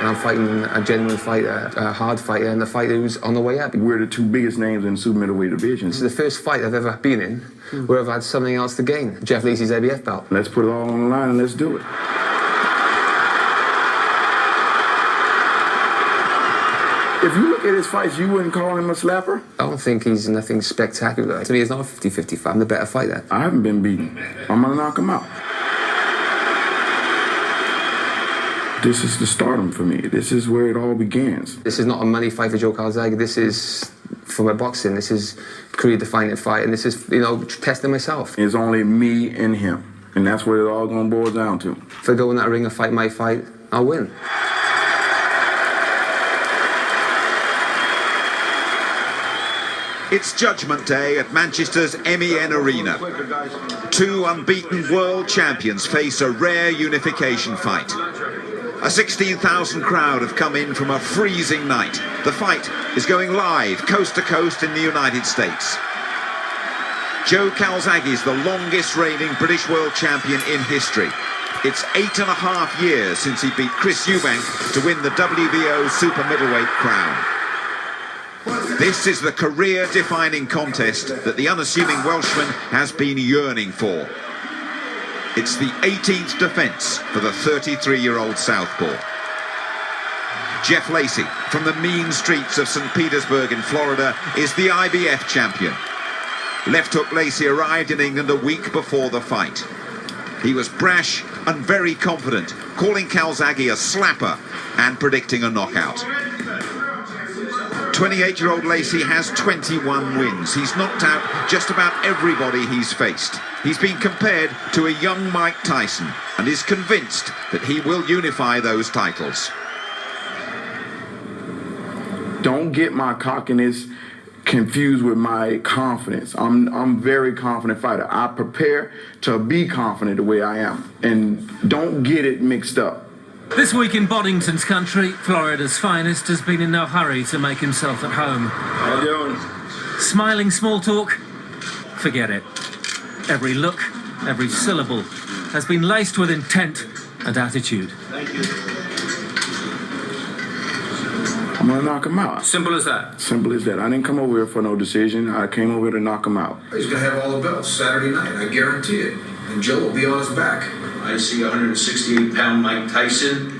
And I'm fighting a genuine fighter, a hard fighter, and a fighter who's on the way up. We're the two biggest names in the super middleweight division. This is the first fight I've ever been in where I've had something else to gain. Jeff Lacy's ABF belt. Let's put it all on the line and let's do it. If you look at his fights, you wouldn't call him a slapper? I don't think he's nothing spectacular. To me, it's not a 50-50 fight. I'm the better fighter. I haven't been beaten. I'm going to knock him out. This is the stardom for me. This is where it all begins. This is not a money fight for Joe Calzaghe. This is for my boxing. This is a career-defining fight, and this is, you know, testing myself. It's only me and him, and that's what it all going to boil down to. If I go in that ring and fight my fight, I'll win. It's Judgment Day at Manchester's MEN Arena. Two unbeaten world champions face a rare unification fight. A 16,000 crowd have come in from a freezing night. The fight is going live coast to coast in the United States. Joe Calzaghe is the longest reigning British world champion in history. It's 8.5 years since he beat Chris Eubank to win the WBO super middleweight crown. This is the career-defining contest that the unassuming Welshman has been yearning for. It's the 18th defence for the 33-year-old southpaw. Jeff Lacy, from the mean streets of St. Petersburg in Florida, is the IBF champion. Left hook Lacy arrived in England a week before the fight. He was brash and very confident, calling Calzaghe a slapper and predicting a knockout. 28-year-old Lacy has 21 wins. He's knocked out just about everybody he's faced. He's been compared to a young Mike Tyson and is convinced that he will unify those titles. Don't get my cockiness confused with my confidence. I'm a very confident fighter. I prepare to be confident the way I am. And don't get it mixed up. This week in Boddington's country, Florida's finest has been in no hurry to make himself at home. How you doing? Smiling small talk? Forget it. Every look, every syllable has been laced with intent and attitude. Thank you. I'm going to knock him out. Simple as that? Simple as that. I didn't come over here for no decision. I came over here to knock him out. He's going to have all the belts Saturday night, I guarantee it. And Joe will be on his back. I see 168-pound Mike Tyson.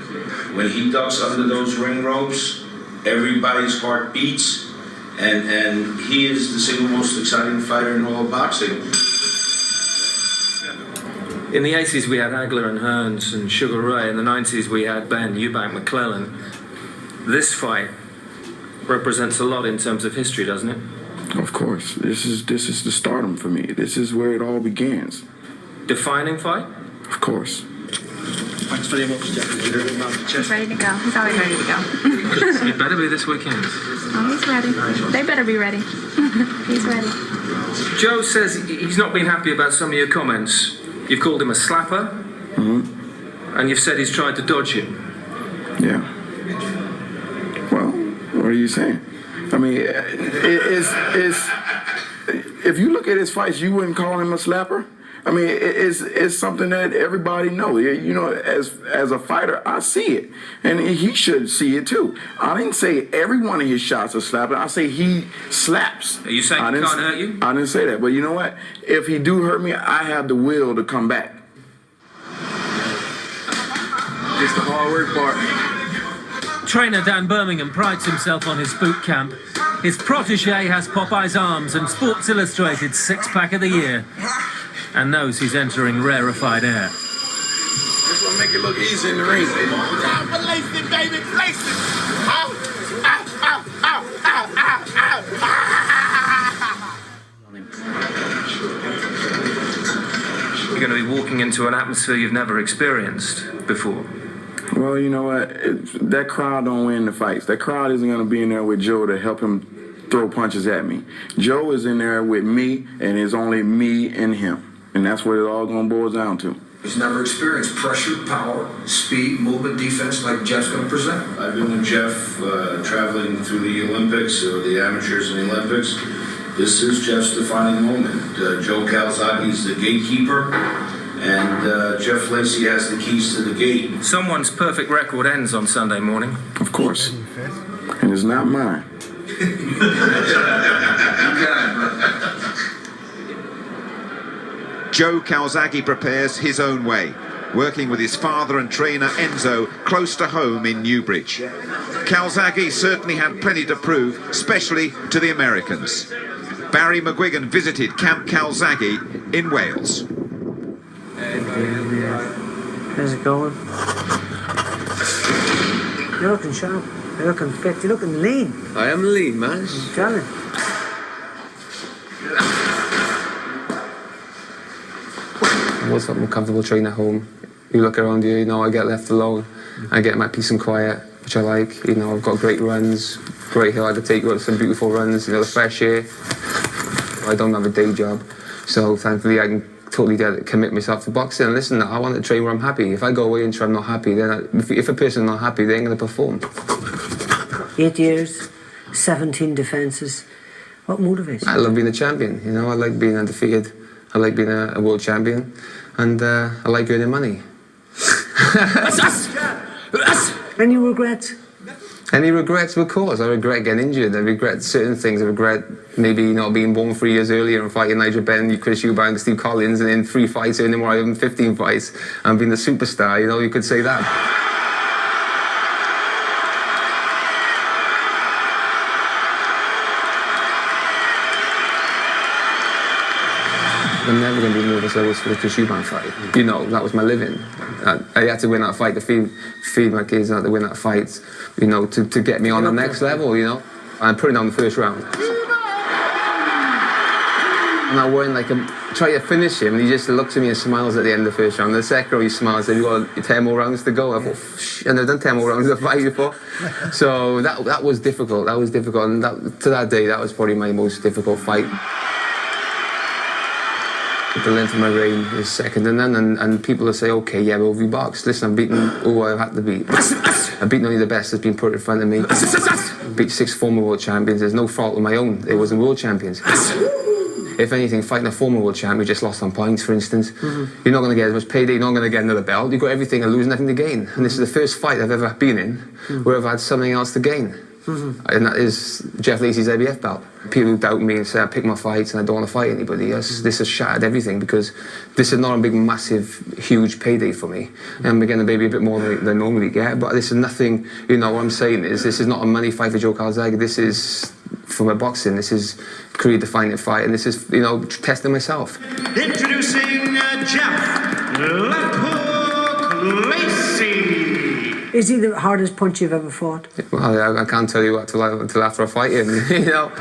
When he ducks under those ring ropes, everybody's heart beats, and he is the single most exciting fighter in all of boxing. In the 80s we had Hagler and Hearns and Sugar Ray. In the 90s we had Ben, Eubank, McClellan. This fight represents a lot in terms of history, doesn't it? Of course. This is the stardom for me. This is where it all begins. Defining fight? Of course. Thanks very much, Jeff. He's ready to go. He's always ready to go. It better be this weekend. Oh, he's ready. They better be ready. He's ready. Joe says he's not been happy about some of your comments. You've called him a slapper, and you've said he's tried to dodge you. Yeah. Well, what are you saying? I mean, if you look at his fights, you wouldn't call him a slapper? I mean, it's something that everybody knows. You know, as a fighter, I see it. And he should see it too. I didn't say every one of his shots are slapping. I say he slaps. Are you saying he can't hurt you? I didn't say that. But you know what? If he do hurt me, I have the will to come back. It's the hard work part. Trainer Dan Birmingham prides himself on his boot camp. His protege has Popeye's arms and Sports Illustrated's six-pack of the year, and knows he's entering rarefied air. This will make it look easy in the ring. Time for Lacy, baby, Lacy. Ow, ow, ow, ow, ow, ow, ow. You're going to be walking into an atmosphere you've never experienced before. Well, you know what? That crowd don't win the fights. That crowd isn't going to be in there with Joe to help him throw punches at me. Joe is in there with me, and it's only me and him. And that's what it all going to boil down to. He's never experienced pressure, power, speed, movement, defense like Jeff's going to present. I've been with Jeff traveling through the Olympics or the amateurs in the Olympics. This is Jeff's defining moment. Joe Calzaghe is the gatekeeper, and Jeff Lacy has the keys to the gate. Someone's perfect record ends on Sunday morning. Of course. And it's not mine. Joe Calzaghe prepares his own way, working with his father and trainer Enzo close to home in Newbridge. Calzaghe certainly had plenty to prove, especially to the Americans. Barry McGuigan visited Camp Calzaghe in Wales. How's it going? You're looking sharp. You're looking fit. You're looking lean. I am lean, man. I'm telling you. I was something comfortable training at home. You look around you, you know, I get left alone. I get my peace and quiet, which I like. You know, I've got great runs, great hill. I could take you on some beautiful runs, you know, the fresh air. I don't have a day job, so thankfully I can totally commit myself to boxing. And listen, I want to train where I'm happy. If I go away and try I'm not happy, then if a person's not happy, they ain't going to perform. 8 years, 17 defences. What motivates you? I love being a champion, you know, I like being undefeated. I like being a world champion, and I like earning money. Any regrets? Any regrets? Of course. I regret getting injured. I regret certain things. I regret maybe not being born 3 years earlier and fighting Nigel Benn, Chris Eubank, Steve Collins, and in 3 fights earning more than 15 fights and being a superstar. You know, you could say that. I'm never going to be nervous I was for the Chris Eubank fight. You know, that was my living. I had to win that fight to feed my kids. I had to win that fight, you know, to get me on the next level, you know. I put it on the first round. And I went like, try to finish him, and he just looks at me and smiles at the end of the first round. The second round he smiles, and you've got 10 more rounds to go. I thought, and I've done 10 more rounds of the fight before. So that was difficult. That was difficult. And to that day, that was probably my most difficult fight. The length of my reign is second to none, and people will say, okay, yeah, well, we boxed. Listen, I've beaten who I've had to beat. I've beaten only the best that's been put in front of me. Beat 6 former world champions. There's no fault of my own. They wasn't world champions. If anything, fighting a former world champion who just lost on points, for instance, you're not going to get as much payday, you're not going to get another belt. You've got everything and lose nothing to gain. And this is the first fight I've ever been in where I've had something else to gain. And that is Jeff Lacy's IBF belt. People doubt me and say I pick my fights and I don't want to fight anybody. This has shattered everything because this is not a big, massive, huge payday for me. And we're getting maybe a bit more than I normally get, but this is nothing, you know, what I'm saying is this is not a money fight for Joe Calzaghe. This is for my boxing. This is career-defining fight, and this is, you know, testing myself. Introducing Jeff Lacy. Is he the hardest punch you've ever fought? Well, I can't tell you what until after I fight him. You know,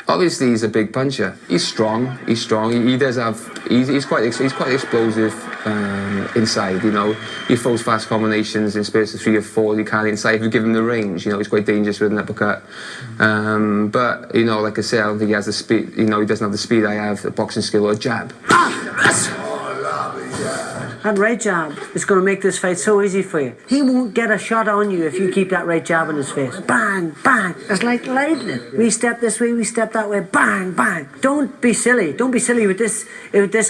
obviously he's a big puncher. He's strong. He's strong. He does have. He's quite explosive inside. You know, he throws fast combinations in space of 3 or 4. You can't inside if you give him the range. You know, he's quite dangerous with an uppercut. But you know, like I said, I don't think he has the speed. You know, he doesn't have the speed I have, the boxing skill or a jab. That right jab is going to make this fight so easy for you. He won't get a shot on you if you keep that right jab in his face. Bang, bang. It's like lightning. We step this way, we step that way. Bang, bang. Don't be silly. Don't be silly with this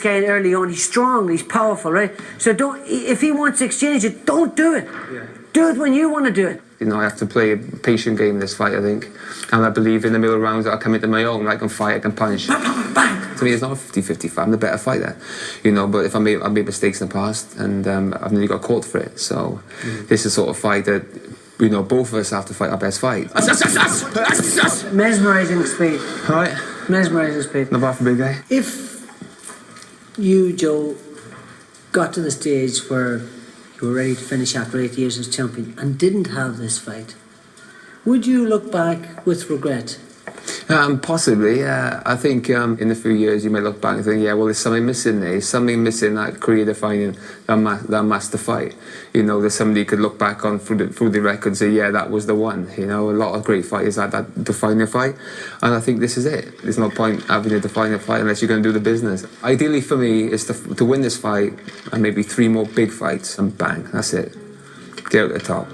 guy early on. He's strong, he's powerful, right? So if he wants to exchange it, don't do it. Yeah. Do it when you want to do it. You know, I have to play a patient game in this fight, I think. And I believe in the middle rounds that I come into my own. I can fight, I can punch. Bang, bang, bang. To me, it's not a 50-50 fight. I'm the better fighter. You know, but if I've made mistakes in the past, and I've nearly got caught for it. So this is the sort of fight that, you know, both of us have to fight our best fight. Mesmerising speed. All right. Mesmerising speed. Not bad for a big guy. If you, Joe, got to the stage where you were ready to finish after 8 years as champion and didn't have this fight, would you look back with regret? Possibly, yeah. I think in a few years you may look back and think, yeah, well, there's something missing there. There's something missing that career-defining, that master fight. You know, there's somebody you could look back on through the record and say, yeah, that was the one. You know, a lot of great fighters had that defining fight. And I think this is it. There's no point having a defining fight unless you're going to do the business. Ideally for me is to win this fight and maybe 3 more big fights and bang, that's it. Get out the top.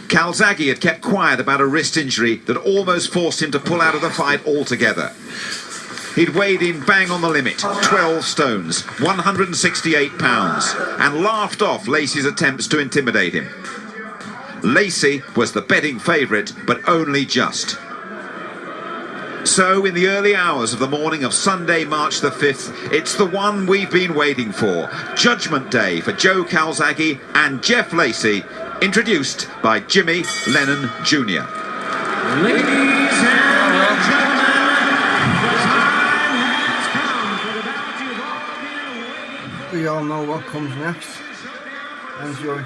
Calzaghe had kept quiet about a wrist injury that almost forced him to pull out of the fight altogether. He'd weighed in bang on the limit, 12 stones, 168 pounds, and laughed off Lacy's attempts to intimidate him. Lacy was the betting favourite, but only just. So, in the early hours of the morning of Sunday, March the 5th, it's the one we've been waiting for. Judgment Day for Joe Calzaghe and Jeff Lacy, introduced by Jimmy Lennon Jr. Ladies and gentlemen, the time has come for the bout you've all been waiting for. We all know what comes next. Enjoy.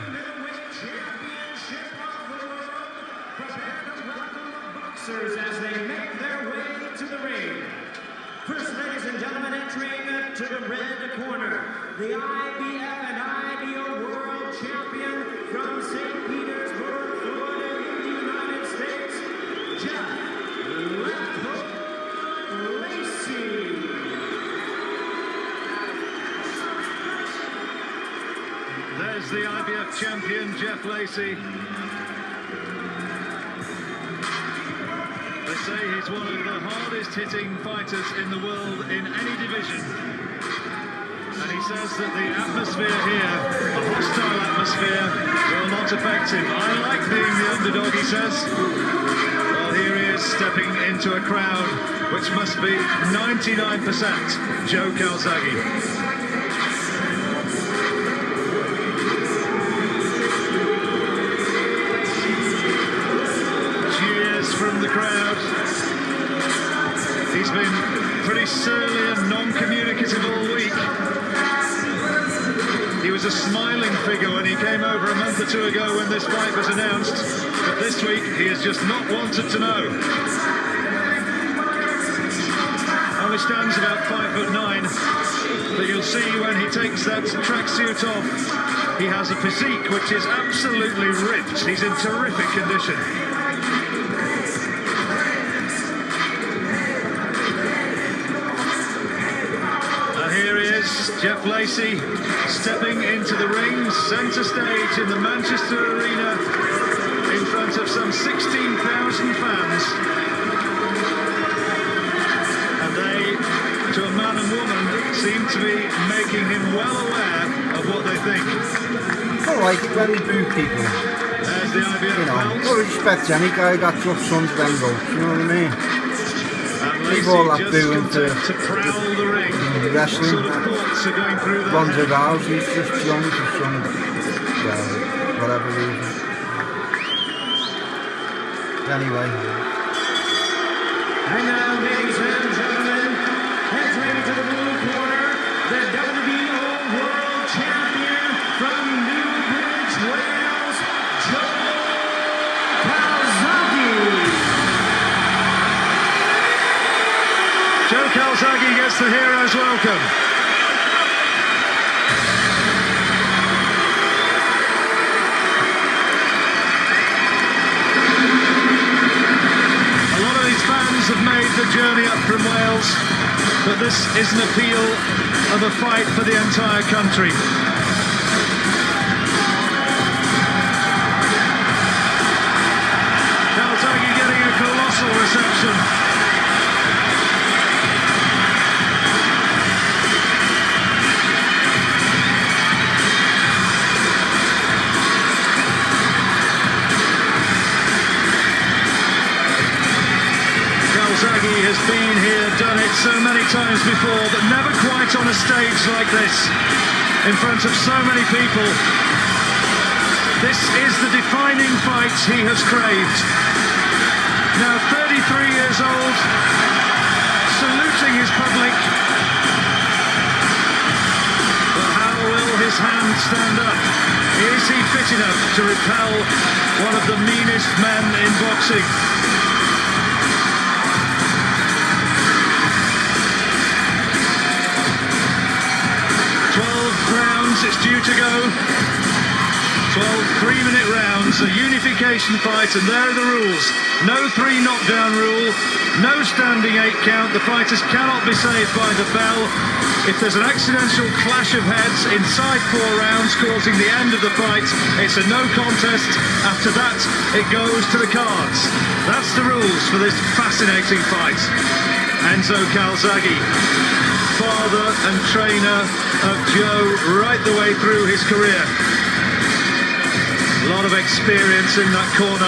As they make their way to the ring. First, ladies and gentlemen, entering to the red corner, the IBF and IBO World Champion from St. Petersburg, Florida, in the United States, Jeff Lacy. There's the IBF champion, Jeff Lacy. They say he's one of the hardest hitting fighters in the world in any division. And he says that the atmosphere here, a hostile atmosphere, will not affect him. I like being the underdog, he says. Well, here he is stepping into a crowd which must be 99% Joe Calzaghe. From the crowd. He's been pretty surly and non-communicative all week. He was a smiling figure when he came over a month or two ago when this fight was announced, but this week he has just not wanted to know. Only stands about 5'9", but you'll see when he takes that tracksuit off, he has a physique which is absolutely ripped. He's in terrific condition. Jeff Lacy stepping into the ring, centre stage in the Manchester Arena, in front of some 16,000 fans. And they, to a man and woman, seem to be making him well aware of what they think. I like it when we boo people. There's the IBF belt. I respect any guy that trusts sons of them votes, you know what I mean? Leave all that booing to prowl the ring. Wrestling. Sort of thoughts are going through that. Runs it out, he's just young for some, well, whatever reason. Anyway. And now, ladies and gentlemen, entering to the blue corner, the WBO World Champion from Newbridge, Wales, Joe Calzaghe. Joe Calzaghe gets the hero's welcome. A lot of these fans have made the journey up from Wales, but this is an appeal of a fight for the entire country. Calzaghe getting a colossal reception. Calzaghe has been here, done it so many times before, but never quite on a stage like this, in front of so many people. This is the defining fight he has craved. Now 33 years old, saluting his public. But how will his hand stand up? Is he fit enough to repel one of the meanest men in boxing? It's due to go. 12 3-minute rounds, a unification fight, and there are the rules. No 3 knockdown rule, no standing 8 count. The fighters cannot be saved by the bell. If there's an accidental clash of heads inside 4 rounds causing the end of the fight, it's a no contest. After that, it goes to the cards. That's the rules for this fascinating fight. Enzo Calzaghe, father and trainer of Joe right the way through his career. A lot of experience in that corner.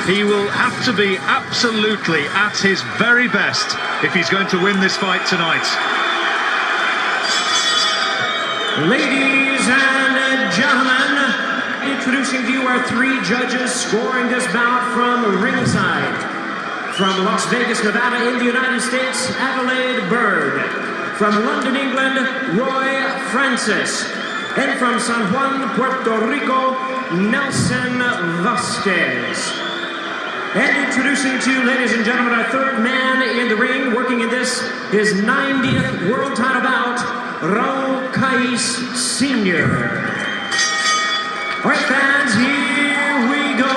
He will have to be absolutely at his very best if he's going to win this fight tonight. Ladies and gentlemen, introducing to you our 3 judges scoring this bout from ringside. From Las Vegas, Nevada in the United States, Adelaide Bird. From London, England, Roy Francis. And from San Juan, Puerto Rico, Nelson Vasquez. And introducing to you, ladies and gentlemen, our 3rd man in the ring, working in this, his 90th world title bout, Raul Cais Sr. All right, fans, here we go.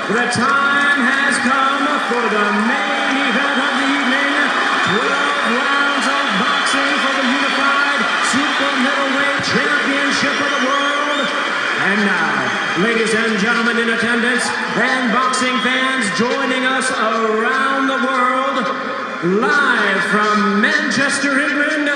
The time has come for the main event of the evening. 12 rounds of boxing for the unified super middleweight championship of the world. And now, ladies and gentlemen in attendance and boxing fans joining us around the world, live from Manchester, England,